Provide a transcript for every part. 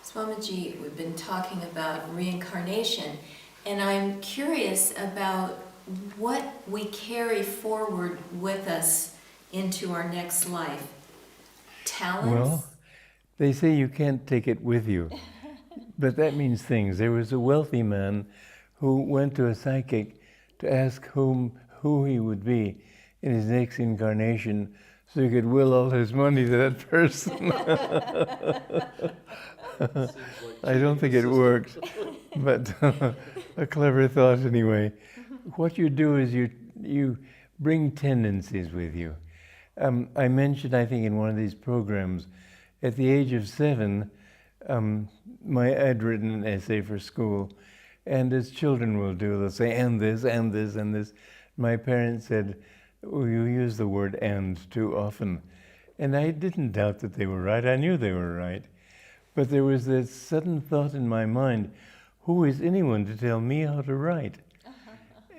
Swamiji, we've been talking about reincarnation, and I'm curious about what we carry forward with us into our next life. Talents? Well, they say you can't take it with you, but that means things. There was a wealthy man who went to a psychic to ask who he would be in his next incarnation so he could will all his money to that person. I don't think it worked, but a clever thought anyway. What you do is you bring tendencies with you. I mentioned, I think, in one of these programs, at the age of 7, I'd written an essay for school, and as children will do, they'll say, and this, and this, and this. My parents said, oh, you use the word and too often. And I didn't doubt that they were right. I knew they were right. But there was this sudden thought in my mind, who is anyone to tell me how to write?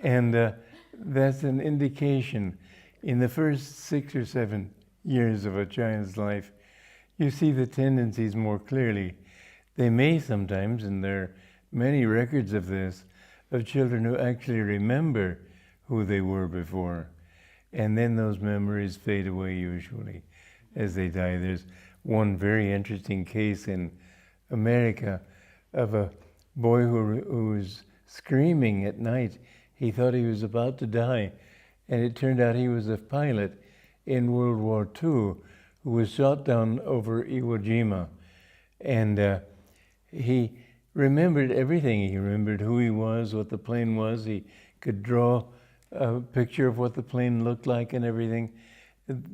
And that's an indication. In the first 6 or 7 years of a child's life, you see the tendencies more clearly. They may sometimes, and there are many records of this, of children who actually remember who they were before. And then those memories fade away usually as they die. There's one very interesting case in America of a boy who was screaming at night. He thought he was about to die, and it turned out he was a pilot in World War II who was shot down over Iwo Jima. And he remembered everything. He remembered who he was, what the plane was. He could draw a picture of what the plane looked like and everything.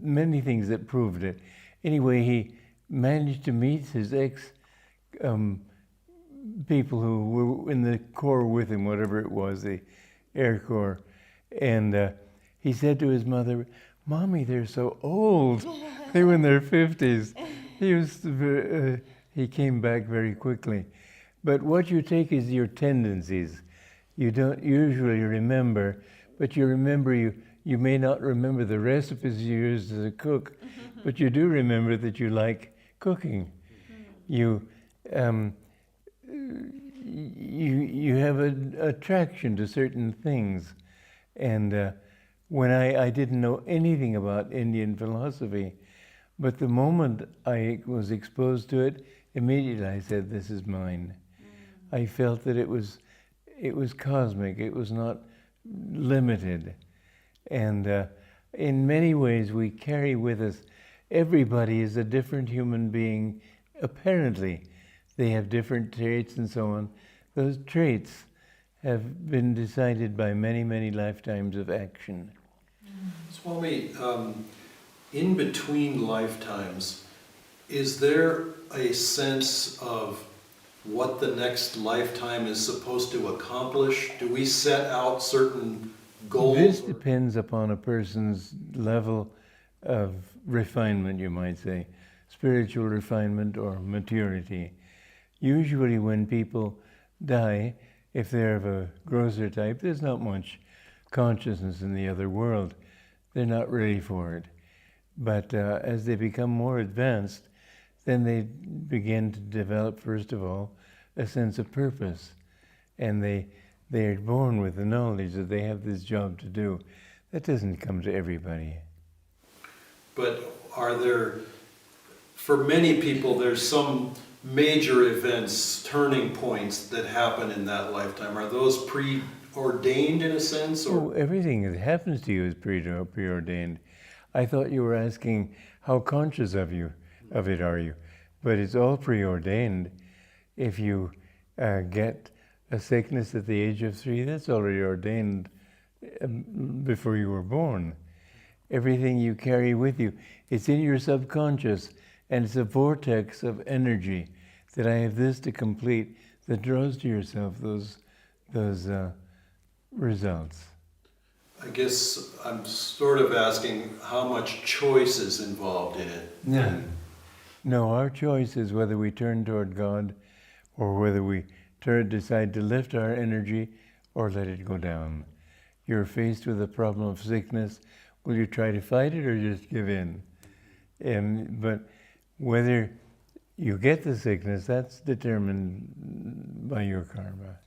Many things that proved it. Anyway, he managed to meet his people who were in the Corps with him, whatever it was, the Air Corps. And he said to his mother, "Mommy, they're so old." They were in their 50s. He came back very quickly. But what you take is your tendencies. You don't usually remember, but you remember you may not remember the recipes you used as a cook, but you do remember that you like cooking. You have an attraction to certain things. And when I didn't know anything about Indian philosophy, but the moment I was exposed to it, immediately I said, this is mine. I felt that it was cosmic, it was not limited. And in many ways we carry with us, everybody is a different human being, apparently. They have different traits and so on. Those traits have been decided by many, many lifetimes of action. Swami, in between lifetimes, is there a sense of what the next lifetime is supposed to accomplish? Do we set out certain goals? This depends upon a person's level of refinement, you might say, spiritual refinement or maturity. Usually when people die, if they're of a grosser type, there's not much consciousness in the other world. They're not ready for it. But as they become more advanced, then they begin to develop, first of all, a sense of purpose. And they are born with the knowledge that they have this job to do. That doesn't come to everybody. But are there, for many people, there's some major events, turning points that happen in that lifetime. Are those preordained in a sense? Or? Oh, everything that happens to you is preordained. I thought you were asking how conscious of it are you, but it's all preordained. If you get a sickness at the age of 3, that's already ordained before you were born. Everything you carry with you, it's in your subconscious, and it's a vortex of energy that I have this to complete that draws to yourself those results. I guess I'm sort of asking how much choice is involved in it. No, our choice is whether we turn toward God or whether we decide to lift our energy or let it go down. You're faced with a problem of sickness. Will you try to fight it or just give in? But whether you get the sickness, that's determined by your karma.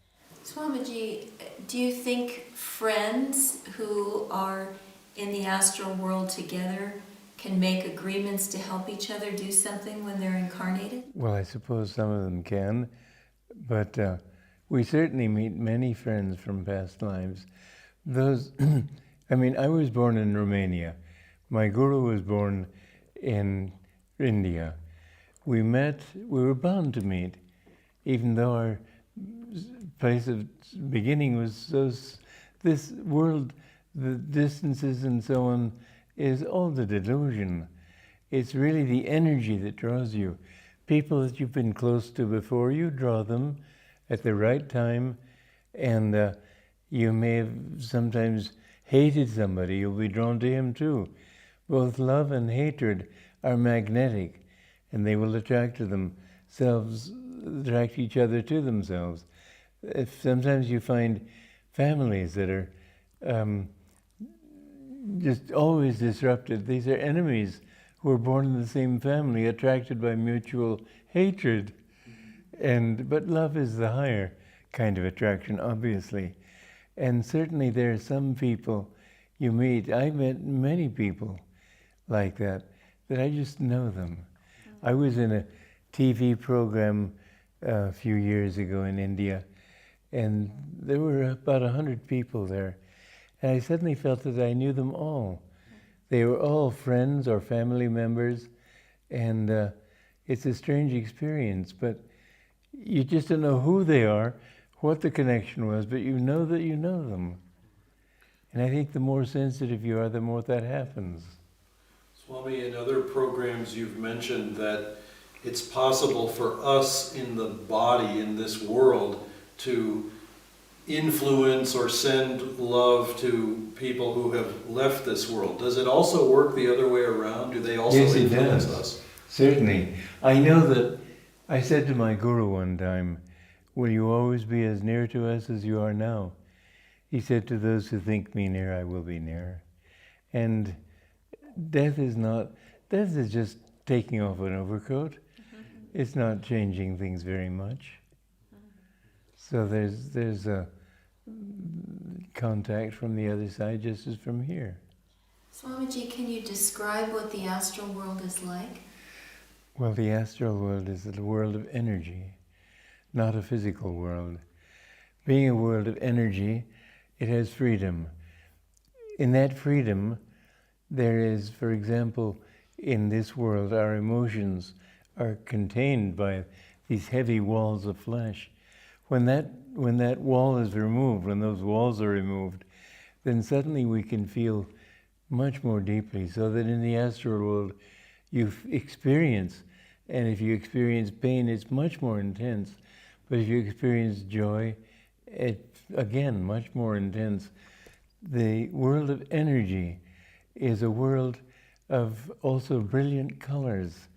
Swamiji, do you think friends who are in the astral world together can make agreements to help each other do something when they're incarnated? Well, I suppose some of them can, but we certainly meet many friends from past lives. Those, I mean, I was born in Romania. My guru was born in India. We met, we were bound to meet, even though our place of beginning was this world, the distances and so on, is all the delusion. It's really the energy that draws you. People that you've been close to before, you draw them at the right time, and you may have sometimes hated somebody, you'll be drawn to him too. Both love and hatred are magnetic, and they will attract each other to themselves. If sometimes you find families that are just always disrupted. These are enemies who are born in the same family, attracted by mutual hatred. But love is the higher kind of attraction, obviously. And certainly there are some people you meet. I met many people like that I just know them. I was in a TV program a few years ago in India, and there were about 100 people there. And I suddenly felt that I knew them all. They were all friends or family members, and it's a strange experience, but you just don't know who they are, what the connection was, but you know that you know them. And I think the more sensitive you are, the more that happens. Swami, in other programs you've mentioned that it's possible for us in the body, in this world, to influence or send love to people who have left this world. Does it also work the other way around? Do they also influence us? Certainly. I know that I said to my guru one time, "Will you always be as near to us as you are now?" He said, "To those who think me near, I will be near." And death is just taking off an overcoat. It's not changing things very much. So there's a contact from the other side just as from here. Swamiji, can you describe what the astral world is like? Well, the astral world is a world of energy, not a physical world. Being a world of energy, it has freedom. In that freedom, there is, for example, in this world, our emotions are contained by these heavy walls of flesh. When that wall is removed, when those walls are removed, then suddenly we can feel much more deeply, so that in the astral world you experience, and if you experience pain, it's much more intense. But if you experience joy, it's again much more intense. The world of energy is a world of also brilliant colors.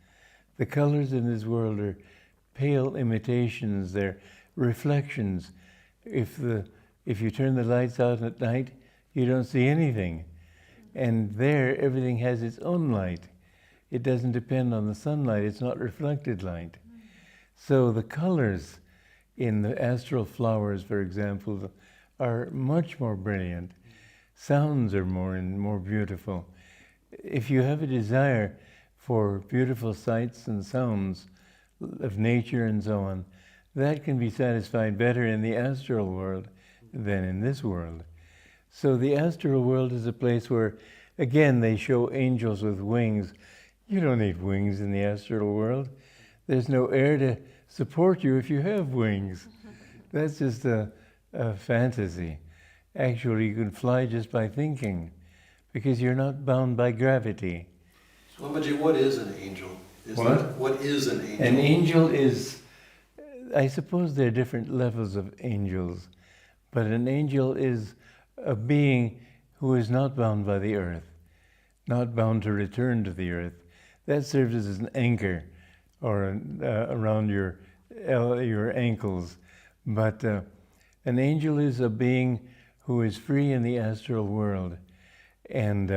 The colors in this world are pale imitations, they're reflections. If you turn the lights out at night, you don't see anything. And there, everything has its own light. It doesn't depend on the sunlight, it's not reflected light. So the colors in the astral flowers, for example, are much more brilliant. Sounds are more beautiful. If you have a desire for beautiful sights and sounds of nature and so on, that can be satisfied better in the astral world than in this world. So the astral world is a place where, again, they show angels with wings. You don't need wings in the astral world. There's no air to support you if you have wings. That's just a fantasy. Actually, you can fly just by thinking, because you're not bound by gravity. Swamiji, what is an angel? What is an angel? An angel is, I suppose there are different levels of angels, but an angel is a being who is not bound by the earth, not bound to return to the earth. That serves as an anchor or around your ankles. But an angel is a being who is free in the astral world. And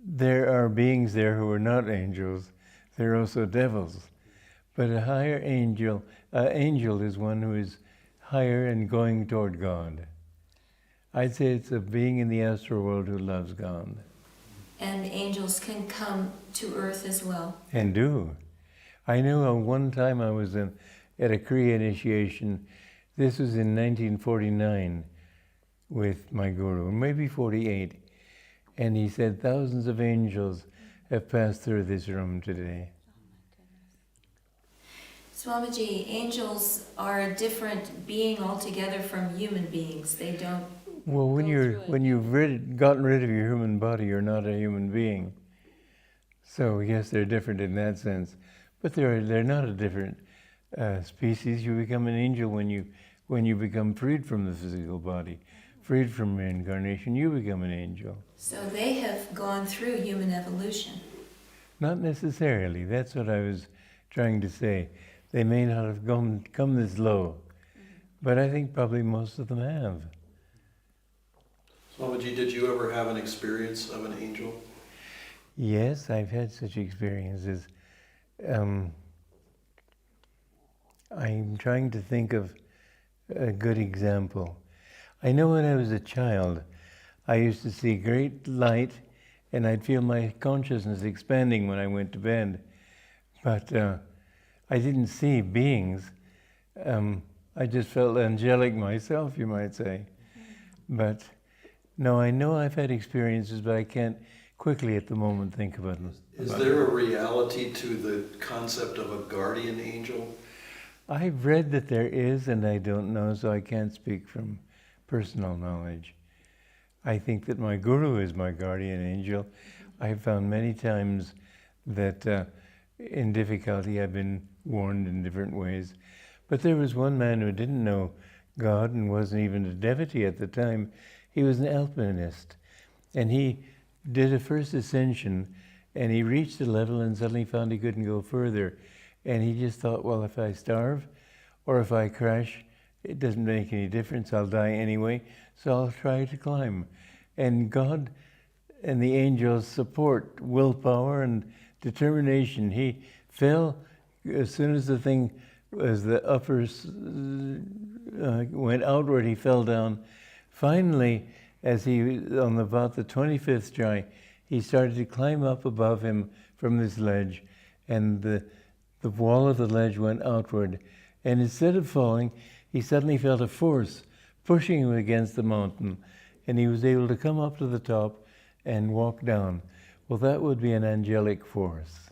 there are beings there who are not angels. There are also devils. But a higher angel is one who is higher and going toward God. I'd say it's a being in the astral world who loves God. And angels can come to earth as well. And do. I know one time I was at a Kriya initiation. This was in 1949 with my guru, maybe 48. And he said thousands of angels have passed through this room today. Swamiji, angels are a different being altogether from human beings. They don't. Well, when you've gotten rid of your human body, you're not a human being. So yes, they're different in that sense, but they're not a different species. You become an angel when you become freed from the physical body, freed from reincarnation. You become an angel. So they have gone through human evolution. Not necessarily. That's what I was trying to say. They may not have come this low, but I think probably most of them have. Swamiji, did you ever have an experience of an angel? Yes, I've had such experiences. I'm trying to think of a good example. I know when I was a child, I used to see great light, and I'd feel my consciousness expanding when I went to bed. But I didn't see beings. I just felt angelic myself, you might say. But no, I know I've had experiences, but I can't quickly at the moment think about them. Is there a reality to the concept of a guardian angel? I've read that there is, and I don't know, so I can't speak from personal knowledge. I think that my guru is my guardian angel. I've found many times that in difficulty I've been warned in different ways. But there was one man who didn't know God and wasn't even a devotee at the time. He was an alpinist, and he did a first ascension, and he reached a level and suddenly found he couldn't go further. And he just thought, well, if I starve or if I crash, it doesn't make any difference. I'll die anyway, so I'll try to climb. And God and the angels support willpower and determination. He fell as soon as the thing, as the uppers went outward, he fell down. Finally, as he on about the 25th try, he started to climb up above him from this ledge, and the wall of the ledge went outward. And instead of falling, he suddenly felt a force pushing him against the mountain, and he was able to come up to the top and walk down. Well, that would be an angelic force.